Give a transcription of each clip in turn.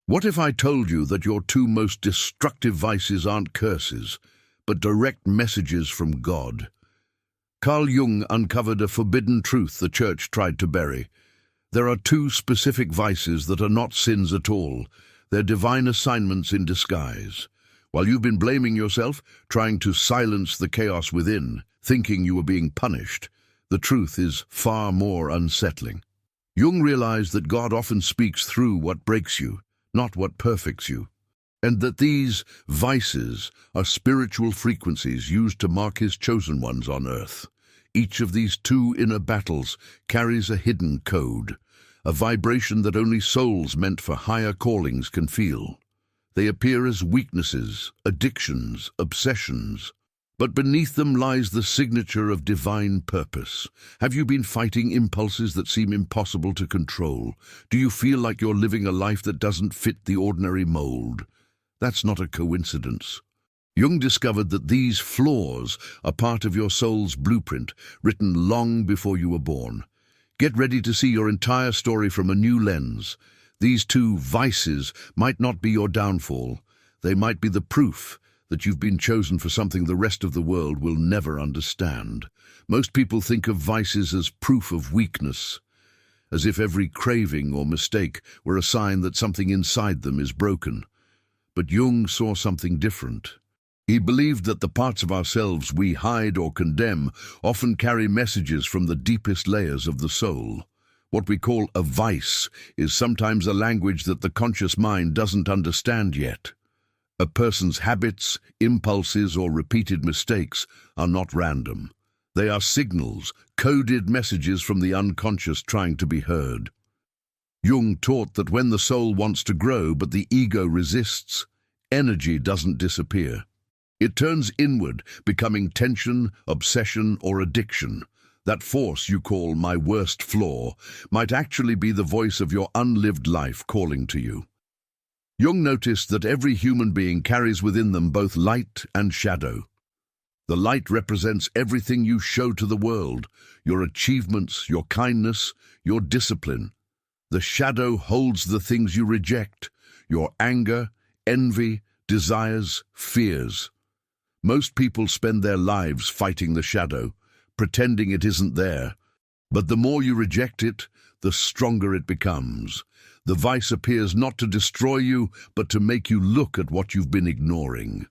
What if I told you that your two most destructive vices aren't curses, but direct messages from God? Carl Jung uncovered a forbidden truth the church tried to bury. There are two specific vices that are not sins at all. They're divine assignments in disguise. While you've been blaming yourself, trying to silence the chaos within, thinking you were being punished, the truth is far more unsettling. Jung realized that God often speaks through what breaks you, not what perfects you, and that these vices are spiritual frequencies used to mark his chosen ones on earth. Each of these two inner battles carries a hidden code, a vibration that only souls meant for higher callings can feel. They appear as weaknesses, addictions, obsessions, but beneath them lies the signature of divine purpose. Have you been fighting impulses that seem impossible to control? Do you feel like you're living a life that doesn't fit the ordinary mold? That's not a coincidence. Jung discovered that these flaws are part of your soul's blueprint, written long before you were born. Get ready to see your entire story from a new lens. These two vices might not be your downfall. They might be the proof that you've been chosen for something the rest of the world will never understand. Most people think of vices as proof of weakness, as if every craving or mistake were a sign that something inside them is broken. But Jung saw something different. He believed that the parts of ourselves we hide or condemn often carry messages from the deepest layers of the soul. What we call a vice is sometimes a language that the conscious mind doesn't understand yet. A person's habits, impulses, or repeated mistakes are not random. They are signals, coded messages from the unconscious trying to be heard. Jung taught that when the soul wants to grow but the ego resists, energy doesn't disappear. It turns inward, becoming tension, obsession, or addiction. That force you call my worst flaw might actually be the voice of your unlived life calling to you. Jung noticed that every human being carries within them both light and shadow. The light represents everything you show to the world, your achievements, your kindness, your discipline. The shadow holds the things you reject, your anger, envy, desires, fears. Most people spend their lives fighting the shadow, pretending it isn't there. But the more you reject it, the stronger it becomes. The vice appears not to destroy you, but to make you look at what you've been ignoring.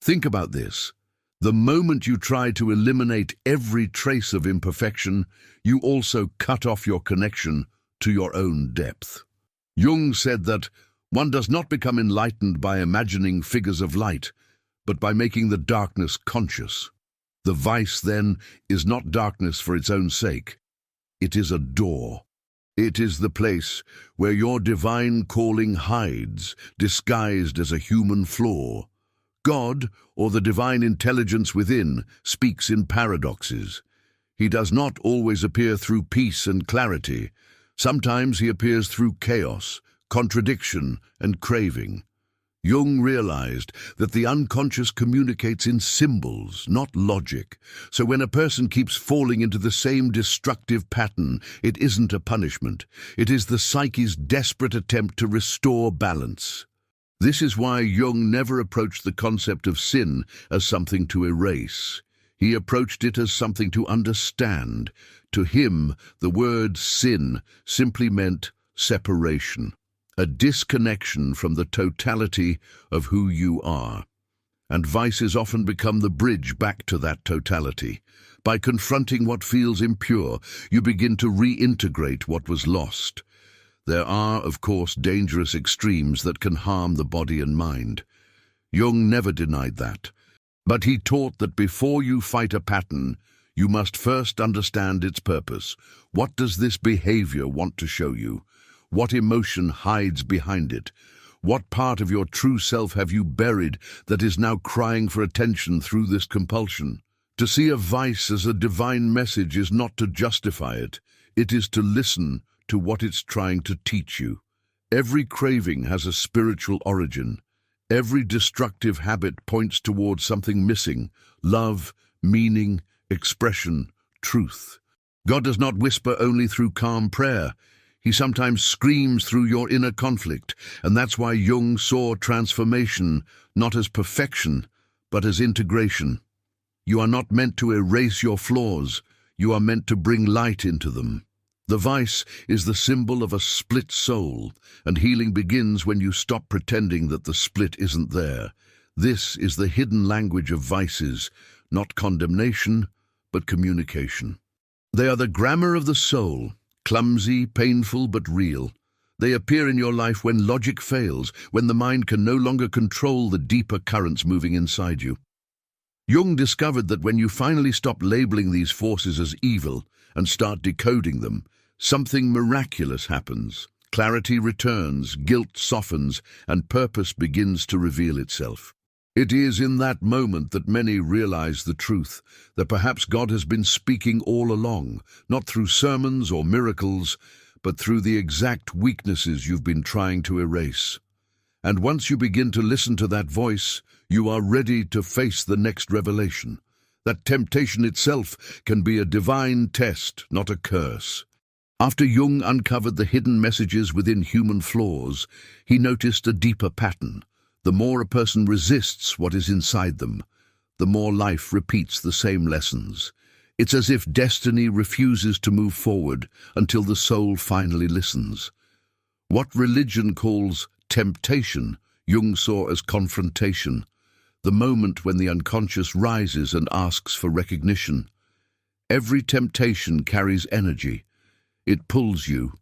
Think about this. The moment you try to eliminate every trace of imperfection, you also cut off your connection to your own depth. Jung said that one does not become enlightened by imagining figures of light, but by making the darkness conscious. The vice, then, is not darkness for its own sake. It is a door. It is the place where your divine calling hides, disguised as a human flaw. God, or the divine intelligence within, speaks in paradoxes. He does not always appear through peace and clarity. Sometimes he appears through chaos, contradiction, and craving. Jung realized that the unconscious communicates in symbols, not logic. So when a person keeps falling into the same destructive pattern, it isn't a punishment. It is the psyche's desperate attempt to restore balance. This is why Jung never approached the concept of sin as something to erase. He approached it as something to understand. To him, the word sin simply meant separation. A disconnection from the totality of who you are. And vices often become the bridge back to that totality. By confronting what feels impure, you begin to reintegrate what was lost. There are, of course, dangerous extremes that can harm the body and mind. Jung never denied that. But he taught that before you fight a pattern, you must first understand its purpose. What does this behavior want to show you? What emotion hides behind it? What part of your true self have you buried that is now crying for attention through this compulsion? To see a vice as a divine message is not to justify it. It is to listen to what it's trying to teach you. Every craving has a spiritual origin. Every destructive habit points towards something missing: love, meaning, expression, truth. God does not whisper only through calm prayer. He sometimes screams through your inner conflict, and that's why Jung saw transformation not as perfection, but as integration. You are not meant to erase your flaws, you are meant to bring light into them. The vice is the symbol of a split soul, and healing begins when you stop pretending that the split isn't there. This is the hidden language of vices, not condemnation, but communication. They are the grammar of the soul, clumsy, painful, but real. They appear in your life when logic fails, when the mind can no longer control the deeper currents moving inside you. Jung discovered that when you finally stop labeling these forces as evil and start decoding them, something miraculous happens. Clarity returns, guilt softens, and purpose begins to reveal itself. It is in that moment that many realize the truth, that perhaps God has been speaking all along, not through sermons or miracles, but through the exact weaknesses you've been trying to erase. And once you begin to listen to that voice, you are ready to face the next revelation. That temptation itself can be a divine test, not a curse. After Jung uncovered the hidden messages within human flaws, he noticed a deeper pattern. The more a person resists what is inside them, the more life repeats the same lessons. It's as if destiny refuses to move forward until the soul finally listens. What religion calls temptation, Jung saw as confrontation, the moment when the unconscious rises and asks for recognition. Every temptation carries energy. It pulls you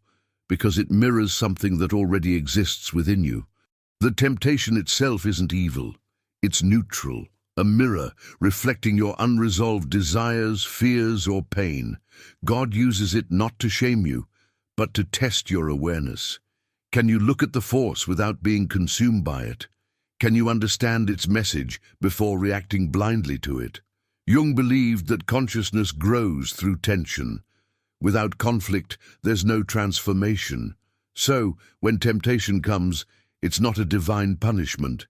because it mirrors something that already exists within you. The temptation itself isn't evil. It's neutral, a mirror reflecting your unresolved desires, fears, or pain. God uses it not to shame you, but to test your awareness. Can you look at the force without being consumed by it? Can you understand its message before reacting blindly to it? Jung believed that consciousness grows through tension. Without conflict, there's no transformation. So, when temptation comes, it's not a divine punishment.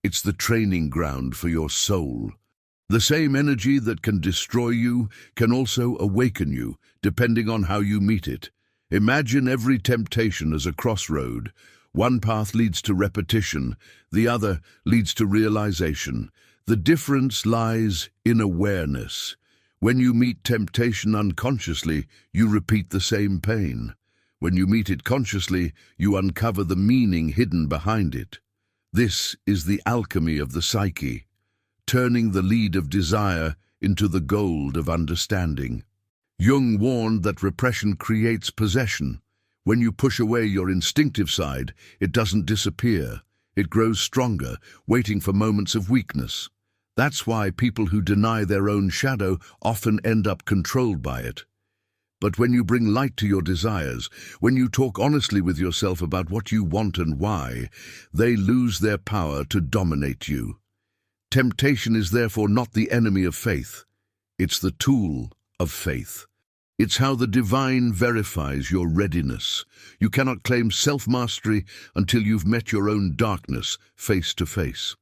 It's the training ground for your soul. The same energy that can destroy you can also awaken you, depending on how you meet it. Imagine every temptation as a crossroad. One path leads to repetition, the other leads to realization. The difference lies in awareness. When you meet temptation unconsciously, you repeat the same pain. When you meet it consciously, you uncover the meaning hidden behind it. This is the alchemy of the psyche, turning the lead of desire into the gold of understanding. Jung warned that repression creates possession. When you push away your instinctive side, it doesn't disappear. It grows stronger, waiting for moments of weakness. That's why people who deny their own shadow often end up controlled by it. But when you bring light to your desires, when you talk honestly with yourself about what you want and why, they lose their power to dominate you. Temptation is therefore not the enemy of faith. It's the tool of faith. It's how the divine verifies your readiness. You cannot claim self-mastery until you've met your own darkness face to face.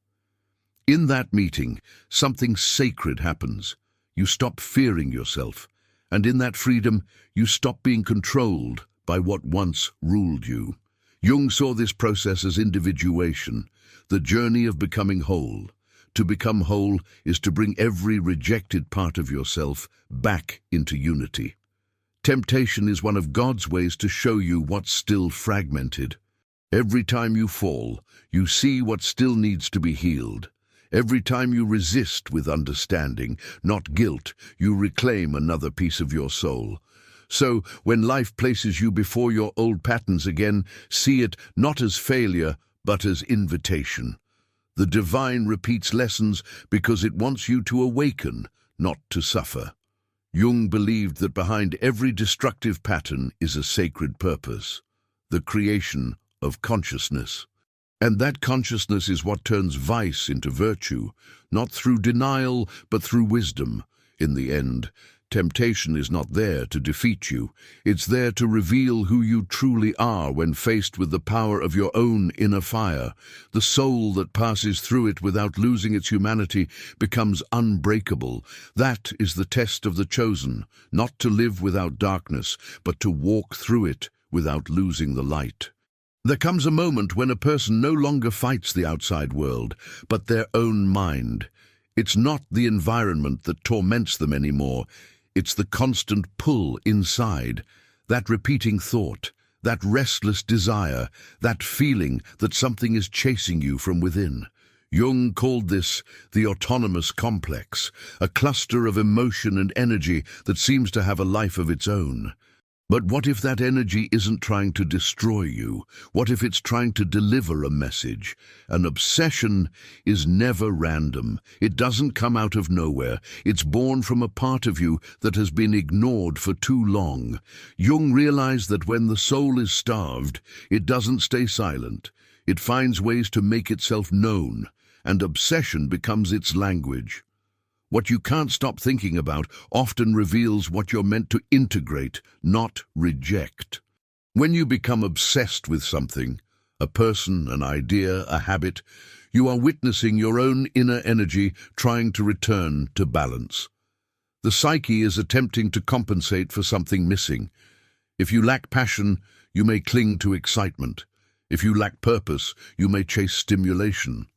In that meeting, something sacred happens. You stop fearing yourself, and in that freedom, you stop being controlled by what once ruled you. Jung saw this process as individuation, the journey of becoming whole. To become whole is to bring every rejected part of yourself back into unity. Temptation is one of God's ways to show you what's still fragmented. Every time you fall, you see what still needs to be healed. Every time you resist with understanding, not guilt, you reclaim another piece of your soul. So, when life places you before your old patterns again, see it not as failure, but as invitation. The divine repeats lessons because it wants you to awaken, not to suffer. Jung believed that behind every destructive pattern is a sacred purpose, the creation of consciousness. And that consciousness is what turns vice into virtue, not through denial, but through wisdom. In the end, temptation is not there to defeat you. It's there to reveal who you truly are when faced with the power of your own inner fire. The soul that passes through it without losing its humanity becomes unbreakable. That is the test of the chosen, not to live without darkness, but to walk through it without losing the light. There comes a moment when a person no longer fights the outside world, but their own mind. It's not the environment that torments them anymore. It's the constant pull inside, that repeating thought, that restless desire, that feeling that something is chasing you from within. Jung called this the autonomous complex, a cluster of emotion and energy that seems to have a life of its own. But what if that energy isn't trying to destroy you? What if it's trying to deliver a message? An obsession is never random. It doesn't come out of nowhere. It's born from a part of you that has been ignored for too long. Jung realized that when the soul is starved, it doesn't stay silent. It finds ways to make itself known, and obsession becomes its language. What you can't stop thinking about often reveals what you're meant to integrate, not reject. When you become obsessed with something, a person, an idea, a habit, you are witnessing your own inner energy trying to return to balance. The psyche is attempting to compensate for something missing. If you lack passion, you may cling to excitement. If you lack purpose, you may chase stimulation.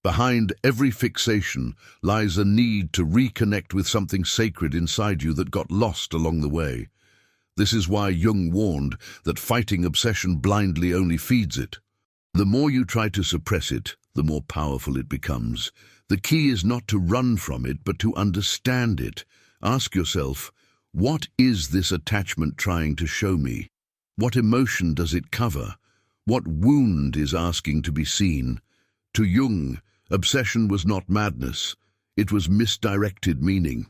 Behind every fixation lies a need to reconnect with something sacred inside you that got lost along the way. This is why Jung warned that fighting obsession blindly only feeds it. The more you try to suppress it, the more powerful it becomes. The key is not to run from it, but to understand it. Ask yourself, what is this attachment trying to show me? What emotion does it cover? What wound is asking to be seen? To Jung, obsession was not madness, it was misdirected meaning.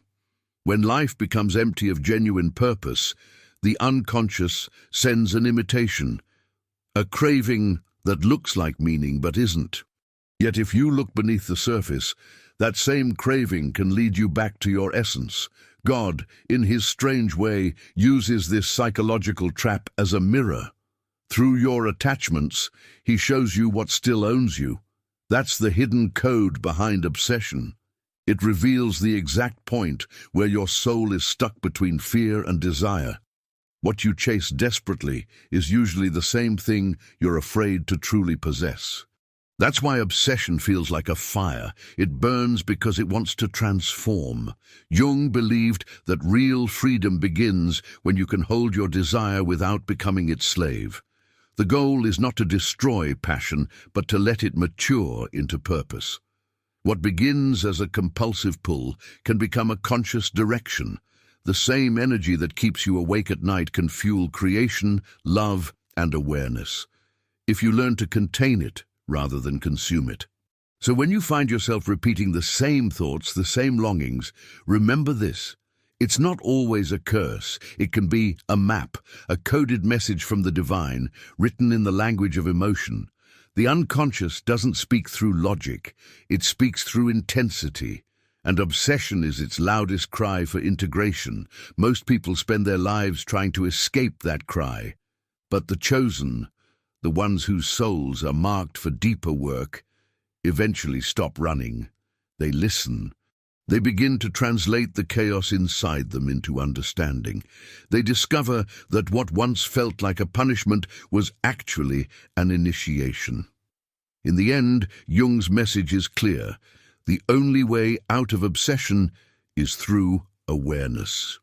When life becomes empty of genuine purpose, the unconscious sends an imitation, a craving that looks like meaning but isn't. Yet if you look beneath the surface, that same craving can lead you back to your essence. God, in his strange way, uses this psychological trap as a mirror. Through your attachments, he shows you what still owns you. That's the hidden code behind obsession. It reveals the exact point where your soul is stuck between fear and desire. What you chase desperately is usually the same thing you're afraid to truly possess. That's why obsession feels like a fire. It burns because it wants to transform. Jung believed that real freedom begins when you can hold your desire without becoming its slave. The goal is not to destroy passion, but to let it mature into purpose. What begins as a compulsive pull can become a conscious direction. The same energy that keeps you awake at night can fuel creation, love, and awareness, if you learn to contain it rather than consume it. So when you find yourself repeating the same thoughts, the same longings, remember this. It's not always a curse. It can be a map, a coded message from the divine, written in the language of emotion. The unconscious doesn't speak through logic. It speaks through intensity. And obsession is its loudest cry for integration. Most people spend their lives trying to escape that cry. But the chosen, the ones whose souls are marked for deeper work, eventually stop running. They listen. They begin to translate the chaos inside them into understanding. They discover that what once felt like a punishment was actually an initiation. In the end, Jung's message is clear. The only way out of obsession is through awareness.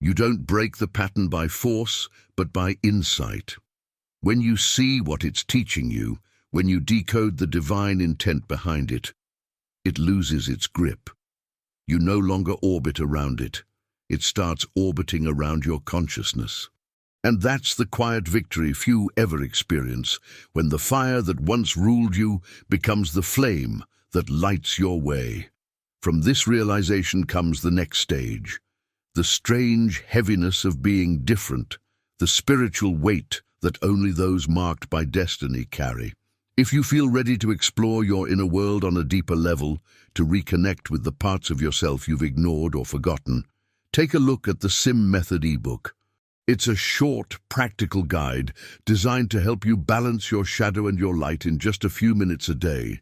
You don't break the pattern by force, but by insight. When you see what it's teaching you, when you decode the divine intent behind it, it loses its grip. You no longer orbit around it. It starts orbiting around your consciousness. And that's the quiet victory few ever experience, when the fire that once ruled you becomes the flame that lights your way. From this realization comes the next stage, the strange heaviness of being different, the spiritual weight that only those marked by destiny carry. If you feel ready to explore your inner world on a deeper level, to reconnect with the parts of yourself you've ignored or forgotten, take a look at the SIM Method ebook. It's a short, practical guide designed to help you balance your shadow and your light in just a few minutes a day.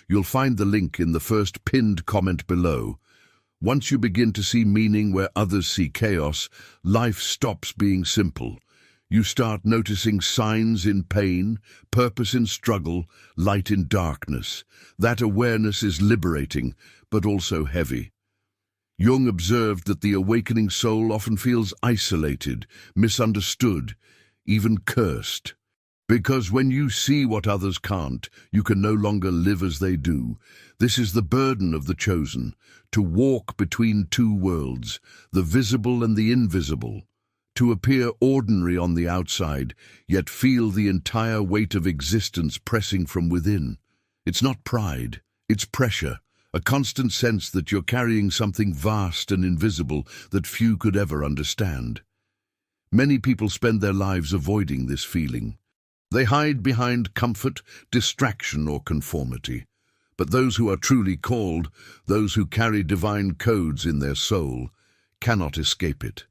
You'll find the link in the first pinned comment below. Once you begin to see meaning where others see chaos, life stops being simple. You start noticing signs in pain, purpose in struggle, light in darkness. That awareness is liberating, but also heavy. Jung observed that the awakening soul often feels isolated, misunderstood, even cursed. Because when you see what others can't, you can no longer live as they do. This is the burden of the chosen, to walk between two worlds, the visible and the invisible, to appear ordinary on the outside, yet feel the entire weight of existence pressing from within. It's not pride, it's pressure, a constant sense that you're carrying something vast and invisible that few could ever understand. Many people spend their lives avoiding this feeling. They hide behind comfort, distraction, or conformity. But those who are truly called, those who carry divine codes in their soul, cannot escape it.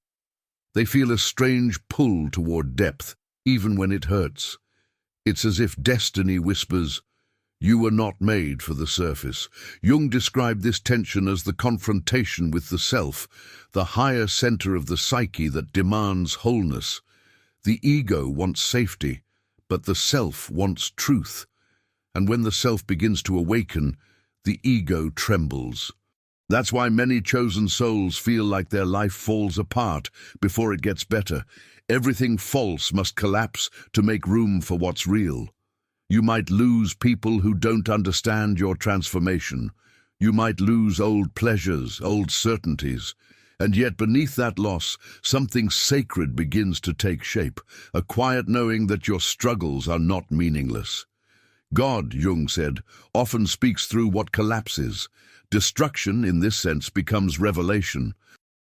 They feel a strange pull toward depth, even when it hurts. It's as if destiny whispers, "You were not made for the surface." Jung described this tension as the confrontation with the self, the higher center of the psyche that demands wholeness. The ego wants safety, but the self wants truth. And when the self begins to awaken, the ego trembles. That's why many chosen souls feel like their life falls apart before it gets better. Everything false must collapse to make room for what's real. You might lose people who don't understand your transformation. You might lose old pleasures, old certainties. And yet beneath that loss, something sacred begins to take shape, a quiet knowing that your struggles are not meaningless. God, Jung said, often speaks through what collapses. Destruction, in this sense, becomes revelation.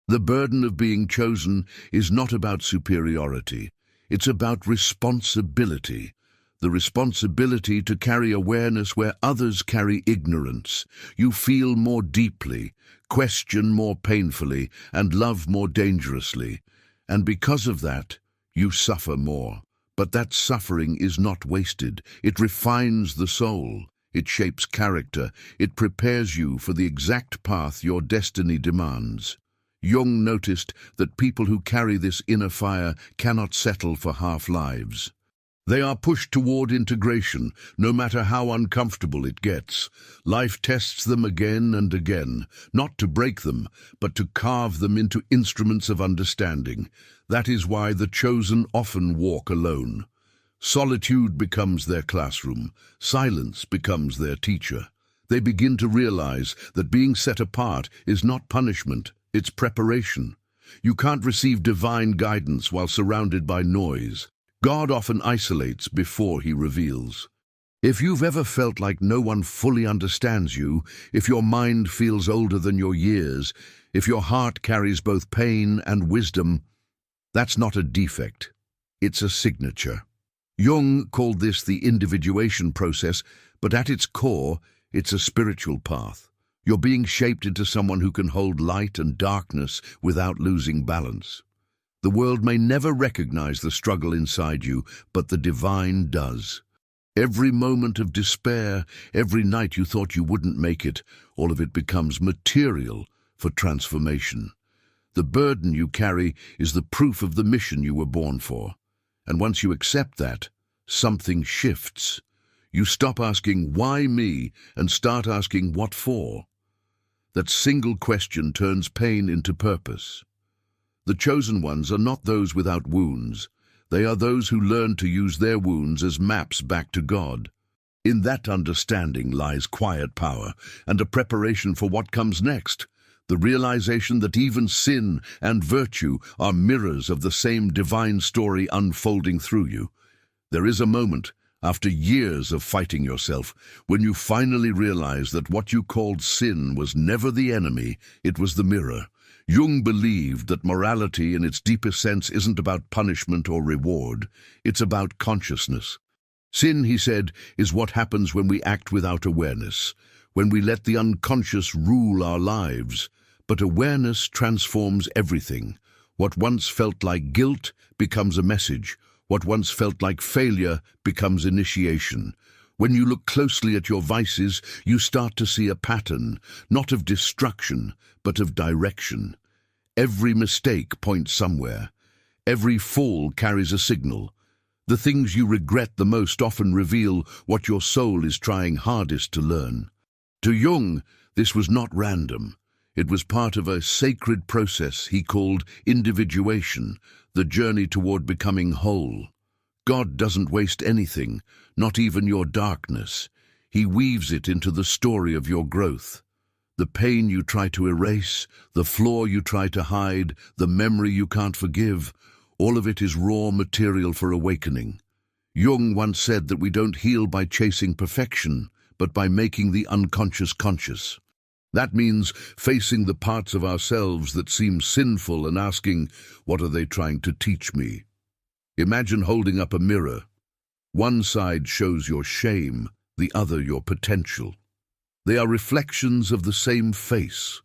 The burden of being chosen is not about superiority. It's about responsibility. The responsibility to carry awareness where others carry ignorance. You feel more deeply, question more painfully, and love more dangerously. And because of that, you suffer more. But that suffering is not wasted. It refines the soul. It shapes character. It prepares you for the exact path your destiny demands. Jung noticed that people who carry this inner fire cannot settle for half-lives. They are pushed toward integration, no matter how uncomfortable it gets. Life tests them again and again, not to break them, but to carve them into instruments of understanding. That is why the chosen often walk alone. Solitude becomes their classroom. Silence becomes their teacher. They begin to realize that being set apart is not punishment, it's preparation. You can't receive divine guidance while surrounded by noise. God often isolates before he reveals. If you've ever felt like no one fully understands you, if your mind feels older than your years, if your heart carries both pain and wisdom, that's not a defect. It's a signature. Jung called this the individuation process, but at its core, it's a spiritual path. You're being shaped into someone who can hold light and darkness without losing balance. The world may never recognize the struggle inside you, but the divine does. Every moment of despair, every night you thought you wouldn't make it, all of it becomes material for transformation. The burden you carry is the proof of the mission you were born for. And once you accept that, something shifts. You stop asking, "Why me?" and start asking, "What for?" That single question turns pain into purpose. The chosen ones are not those without wounds. They are those who learn to use their wounds as maps back to God. In that understanding lies quiet power and a preparation for what comes next. The realization that even sin and virtue are mirrors of the same divine story unfolding through you. There is a moment, after years of fighting yourself, when you finally realize that what you called sin was never the enemy, it was the mirror. Jung believed that morality in its deepest sense isn't about punishment or reward, it's about consciousness. Sin, he said, is what happens when we act without awareness, when we let the unconscious rule our lives. But awareness transforms everything. What once felt like guilt becomes a message. What once felt like failure becomes initiation. When you look closely at your vices, you start to see a pattern, not of destruction, but of direction. Every mistake points somewhere. Every fall carries a signal. The things you regret the most often reveal what your soul is trying hardest to learn. To Jung, this was not random. It was part of a sacred process he called individuation, the journey toward becoming whole. God doesn't waste anything, not even your darkness. He weaves it into the story of your growth. The pain you try to erase, the flaw you try to hide, the memory you can't forgive, all of it is raw material for awakening. Jung once said that we don't heal by chasing perfection, but by making the unconscious conscious. That means facing the parts of ourselves that seem sinful and asking, what are they trying to teach me? Imagine holding up a mirror. One side shows your shame, the other your potential. They are reflections of the same face.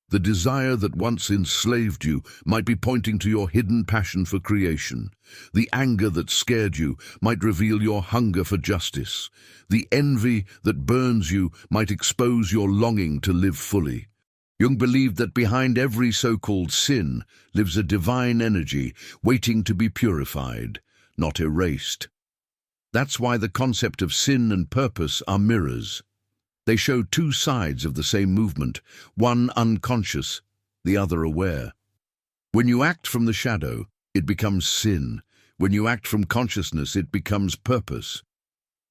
The desire that once enslaved you might be pointing to your hidden passion for creation. The anger that scared you might reveal your hunger for justice. The envy that burns you might expose your longing to live fully. Jung believed that behind every so-called sin lives a divine energy waiting to be purified, not erased. That's why the concept of sin and purpose are mirrors. They show two sides of the same movement, one unconscious, the other aware. When you act from the shadow, it becomes sin. When you act from consciousness, it becomes purpose.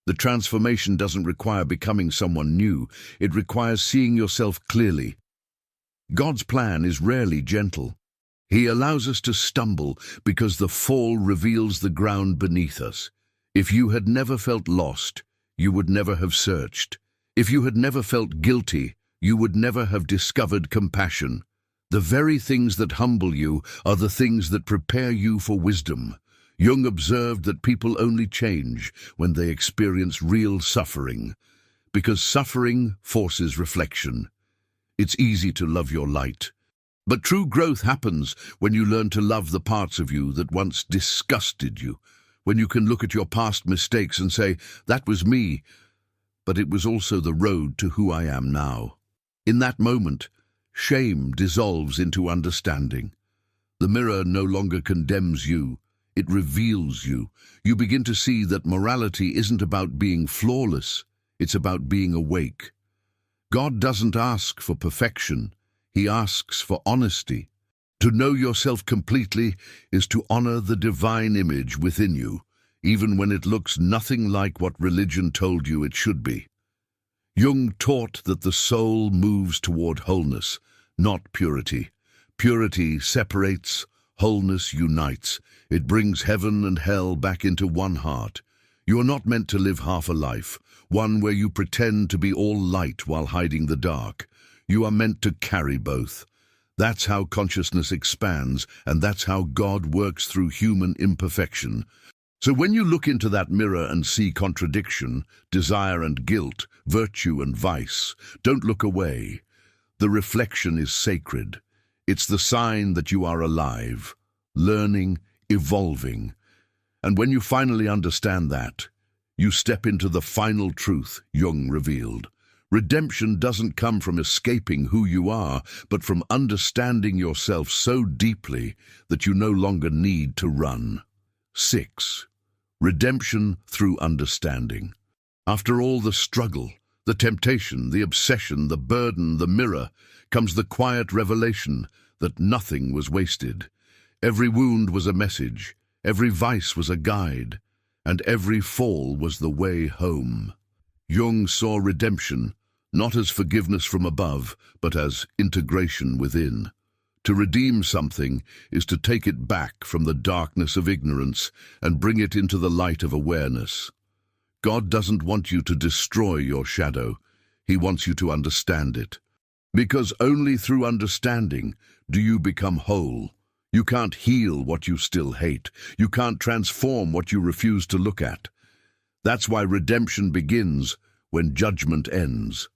The transformation doesn't require becoming someone new. It requires seeing yourself clearly. God's plan is rarely gentle. He allows us to stumble because the fall reveals the ground beneath us. If you had never felt lost, you would never have searched. If you had never felt guilty, you would never have discovered compassion. The very things that humble you are the things that prepare you for wisdom. Jung observed that people only change when they experience real suffering, because suffering forces reflection. It's easy to love your light, but true growth happens when you learn to love the parts of you that once disgusted you, when you can look at your past mistakes and say, that was me, but it was also the road to who I am now. In that moment, shame dissolves into understanding. The mirror no longer condemns you, it reveals you. You begin to see that morality isn't about being flawless, it's about being awake. God doesn't ask for perfection, He asks for honesty. To know yourself completely is to honor the divine image within you, even when it looks nothing like what religion told you it should be. Jung taught that the soul moves toward wholeness, not purity. Purity separates, wholeness unites. It brings heaven and hell back into one heart. You are not meant to live half a life, one where you pretend to be all light while hiding the dark. You are meant to carry both. That's how consciousness expands, and that's how God works through human imperfection. So when you look into that mirror and see contradiction, desire and guilt, virtue and vice, don't look away. The reflection is sacred. It's the sign that you are alive, learning, evolving. And when you finally understand that, you step into the final truth Jung revealed. Redemption doesn't come from escaping who you are, but from understanding yourself so deeply that you no longer need to run. 6. Redemption through understanding. After all the struggle, the temptation, the obsession, the burden, the mirror, comes the quiet revelation that nothing was wasted. Every wound was a message, every vice was a guide, and every fall was the way home. Jung saw redemption not as forgiveness from above, but as integration within. To redeem something is to take it back from the darkness of ignorance and bring it into the light of awareness. God doesn't want you to destroy your shadow. He wants you to understand it. Because only through understanding do you become whole. You can't heal what you still hate. You can't transform what you refuse to look at. That's why redemption begins when judgment ends.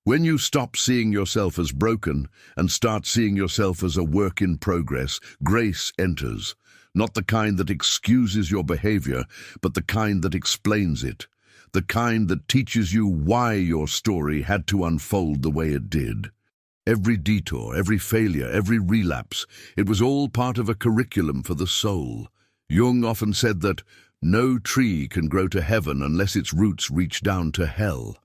When you stop seeing yourself as broken and start seeing yourself as a work in progress, grace enters. Not the kind that excuses your behavior, but the kind that explains it. The kind that teaches you why your story had to unfold the way it did. Every detour, every failure, every relapse, it was all part of a curriculum for the soul. Jung often said that no tree can grow to heaven unless its roots reach down to hell.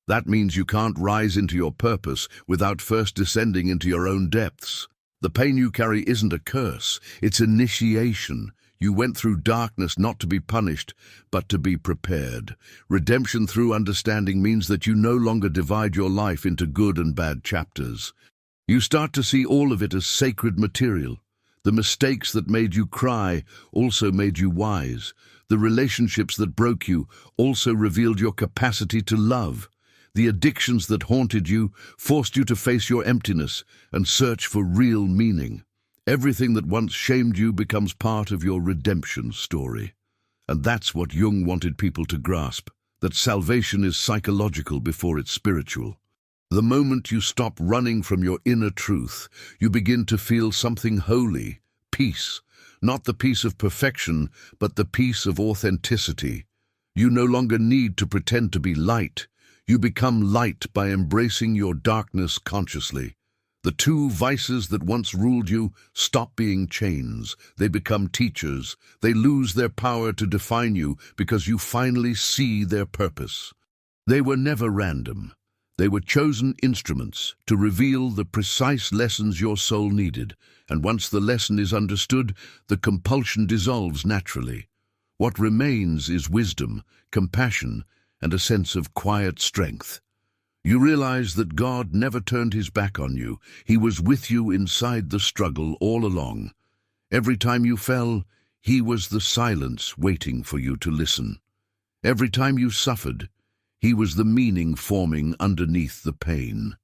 That means you can't rise into your purpose without first descending into your own depths. The pain you carry isn't a curse, it's initiation. You went through darkness not to be punished, but to be prepared. Redemption through understanding means that you no longer divide your life into good and bad chapters. You start to see all of it as sacred material. The mistakes that made you cry also made you wise. The relationships that broke you also revealed your capacity to love. The addictions that haunted you forced you to face your emptiness and search for real meaning. Everything that once shamed you becomes part of your redemption story. And that's what Jung wanted people to grasp, that salvation is psychological before it's spiritual. The moment you stop running from your inner truth, you begin to feel something holy, peace. Not the peace of perfection, but the peace of authenticity. You no longer need to pretend to be light. You become light by embracing your darkness consciously. The two vices that once ruled you stop being chains. They become teachers. They lose their power to define you because you finally see their purpose. They were never random. They were chosen instruments to reveal the precise lessons your soul needed, and once the lesson is understood, the compulsion dissolves naturally. What remains is wisdom, compassion, and a sense of quiet strength. You realize that God never turned his back on you. He was with you inside the struggle all along. Every time you fell, he was the silence waiting for you to listen. Every time you suffered, he was the meaning forming underneath the pain.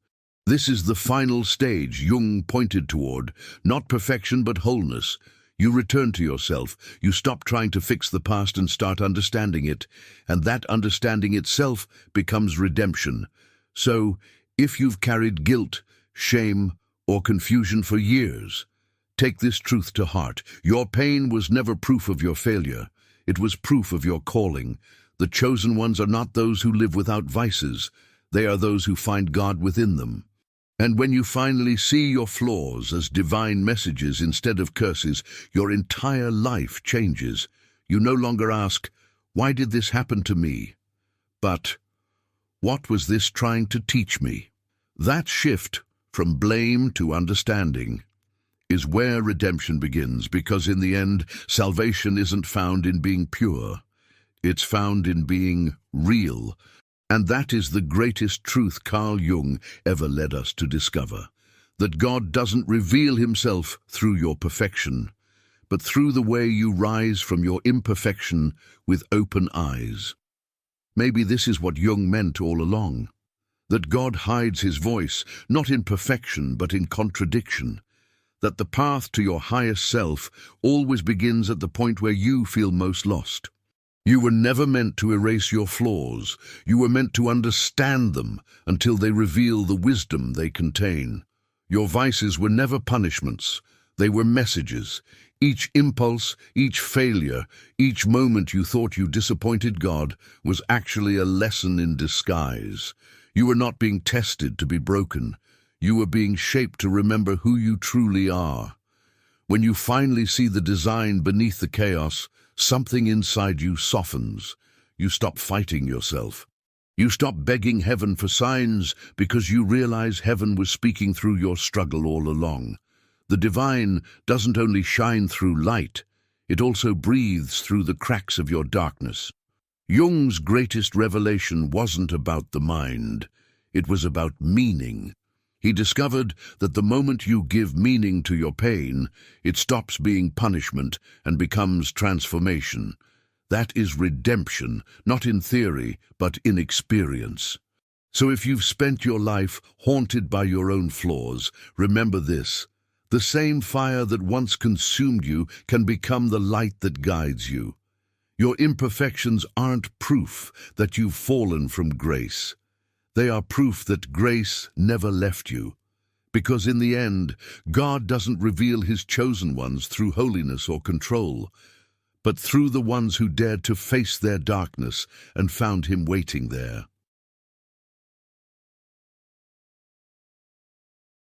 This is the final stage Jung pointed toward, not perfection but wholeness. You return to yourself, you stop trying to fix the past and start understanding it, and that understanding itself becomes redemption. So, if you've carried guilt, shame, or confusion for years, take this truth to heart. Your pain was never proof of your failure. It was proof of your calling. The chosen ones are not those who live without vices. They are those who find God within them. And when you finally see your flaws as divine messages instead of curses, your entire life changes. You no longer ask, "Why did this happen to me?" But, "What was this trying to teach me?" That shift from blame to understanding is where redemption begins, because in the end, salvation isn't found in being pure. It's found in being real. And that is the greatest truth Carl Jung ever led us to discover, that God doesn't reveal himself through your perfection, but through the way you rise from your imperfection with open eyes. Maybe this is what Jung meant all along, that God hides his voice, not in perfection, but in contradiction, that the path to your highest self always begins at the point where you feel most lost. You were never meant to erase your flaws. You were meant to understand them until they reveal the wisdom they contain. Your vices were never punishments. They were messages. Each impulse, each failure, each moment you thought you disappointed God was actually a lesson in disguise. You were not being tested to be broken. You were being shaped to remember who you truly are. When you finally see the design beneath the chaos, something inside you softens. You stop fighting yourself. You stop begging heaven for signs because you realize heaven was speaking through your struggle all along. The divine doesn't only shine through light, it also breathes through the cracks of your darkness. Jung's greatest revelation wasn't about the mind, it was about meaning. He discovered that the moment you give meaning to your pain, it stops being punishment and becomes transformation. That is redemption, not in theory, but in experience. So if you've spent your life haunted by your own flaws, remember this: the same fire that once consumed you can become the light that guides you. Your imperfections aren't proof that you've fallen from grace. They are proof that grace never left you. Because in the end, God doesn't reveal his chosen ones through holiness or control, but through the ones who dared to face their darkness and found him waiting there.